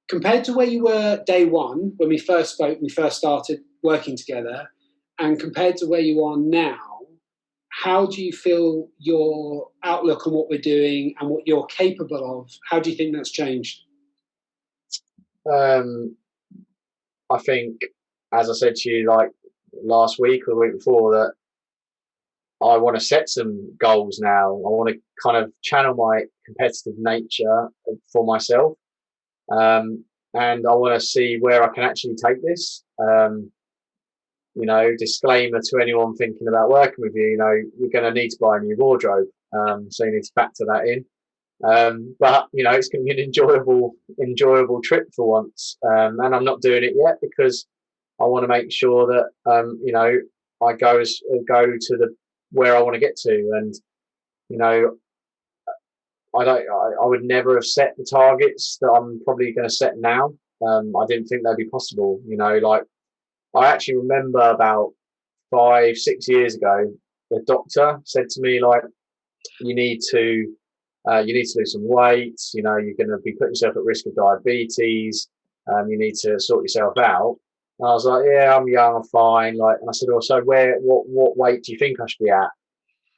compared to where you were day one when we first spoke, we first started working together, and compared to where you are now, how do you feel your outlook on what we're doing and what you're capable of? How do you think that's changed? Um, I think, as I said to you, like last week or the week before, that I want to set some goals now. I want to kind of channel my competitive nature for myself, and I want to see where I can actually take this. Disclaimer to anyone thinking about working with you, you're going to need to buy a new wardrobe. So you need to factor that in. But it's going to be an enjoyable trip for once. And I'm not doing it yet because I want to make sure that, I go to the, where I want to get to. And, I would never have set the targets that I'm probably going to set now. I didn't think they'd be possible, I actually remember about 5-6 years ago, the doctor said to me, like, you need to lose some weight. You're going to be putting yourself at risk of diabetes. You need to sort yourself out. And I was like, yeah, I'm young, I'm fine. Like, and I said, well, so what weight do you think I should be at?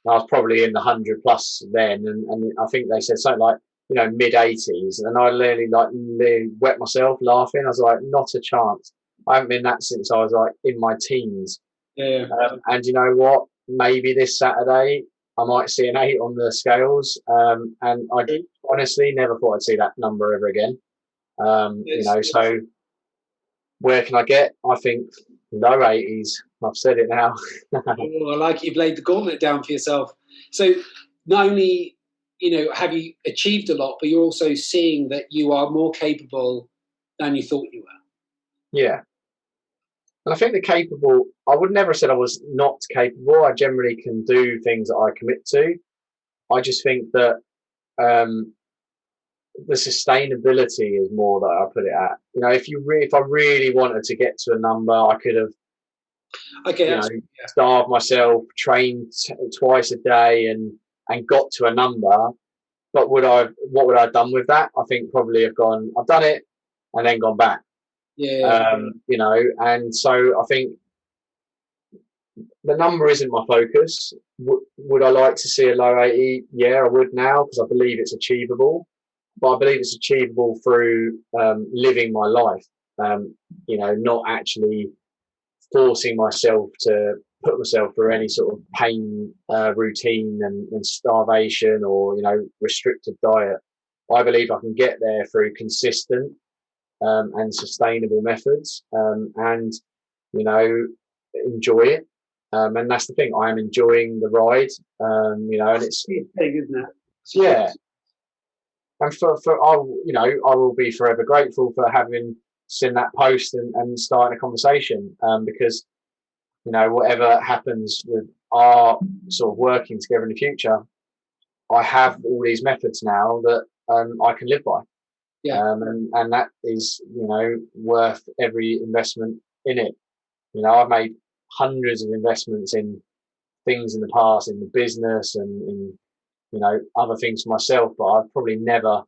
And I was probably in the 100 plus then, and I think they said something like, mid-80s, and I literally wet myself laughing. I was like, not a chance. I haven't been that since I was like in my teens. Yeah. And you know what? Maybe this Saturday I might see an 8 on the scales. And I honestly never thought I'd see that number ever again. So where can I get? I think low 80s. I've said it now. I like you've laid the gauntlet down for yourself. So not only, have you achieved a lot, but you're also seeing that you are more capable than you thought you were. Yeah. And I think I would never have said I was not capable. I generally can do things that I commit to. I just think that the sustainability is more that I put it at. If I really wanted to get to a number, I could have starved myself, trained twice a day, and got to a number. But what would I have done with that? I think probably I've done it and then gone back. Yeah. And so I think the number isn't my focus. Would I like to see a low 80? Yeah, I would now, because I believe it's achievable. But I believe it's achievable through living my life, not actually forcing myself to put myself through any sort of pain routine and starvation or, restricted diet. I believe I can get there through consistent and sustainable methods, and enjoy it. And that's the thing. I am enjoying the ride. And it's big, isn't it? Yeah. And I will be forever grateful for having seen that post and starting a conversation, because whatever happens with our sort of working together in the future, I have all these methods now that I can live by. Yeah. And that is, worth every investment in it. I've made hundreds of investments in things in the past, in the business and in, other things for myself, but I've probably never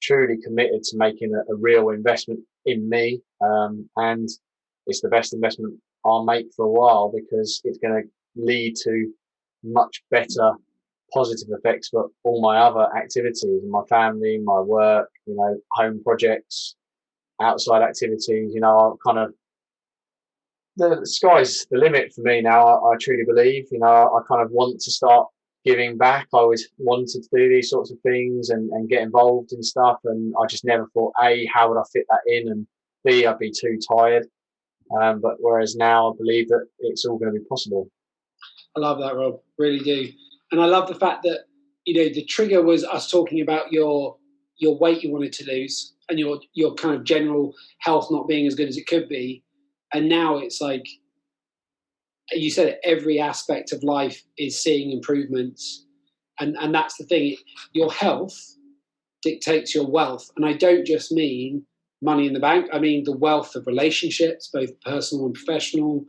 truly committed to making a real investment in me. And it's the best investment I'll make for a while, because it's going to lead to much better positive effects for all my other activities, my family, my work, home projects, outside activities. The sky's the limit for me now. I truly believe, I kind of want to start giving back. I always wanted to do these sorts of things and get involved in stuff, and I just never thought, A, how would I fit that in, and B, I'd be too tired. But whereas now I believe that it's all going to be possible. I love that, Rob. Really do. And I love the fact that, the trigger was us talking about your weight you wanted to lose and your kind of general health not being as good as it could be. And now it's like, you said it, every aspect of life is seeing improvements. And that's the thing. Your health dictates your wealth. And I don't just mean money in the bank. I mean the wealth of relationships, both personal and professional.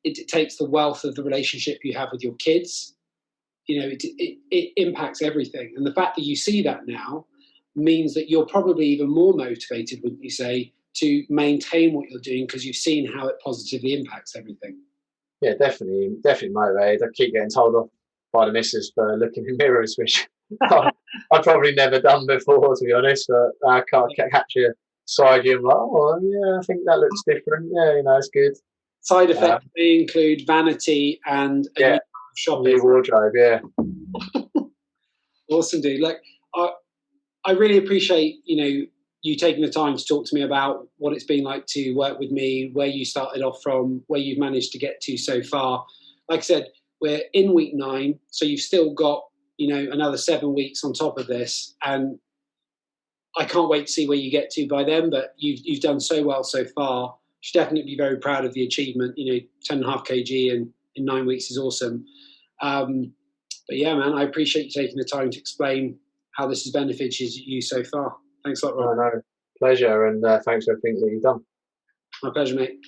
It dictates the wealth of the relationship you have with your kids. It impacts everything. And the fact that you see that now, means that you're probably even more motivated, wouldn't you say, to maintain what you're doing because you've seen how it positively impacts everything. Yeah, definitely motivated. I keep getting told off by the missus for looking in mirrors, which I've probably never done before, to be honest. But I can't catch a side view. I'm like, oh yeah, I think that looks different. Yeah, it's good. Side effects may include vanity and a new shopping. New wardrobe. Yeah. Awesome, dude. Like, I really appreciate you taking the time to talk to me about what it's been like to work with me, where you started off from, where you've managed to get to so far. Like I said, we're in week 9, so you've still got another 7 weeks on top of this, and I can't wait to see where you get to by then. But you've done so well so far. You should definitely be very proud of the achievement. 10.5 kg in 9 weeks is awesome. But yeah, man, I appreciate you taking the time to explain how this has benefited you so far. Thanks a lot, Rob. No, pleasure, and thanks for everything that you've done. My pleasure, mate.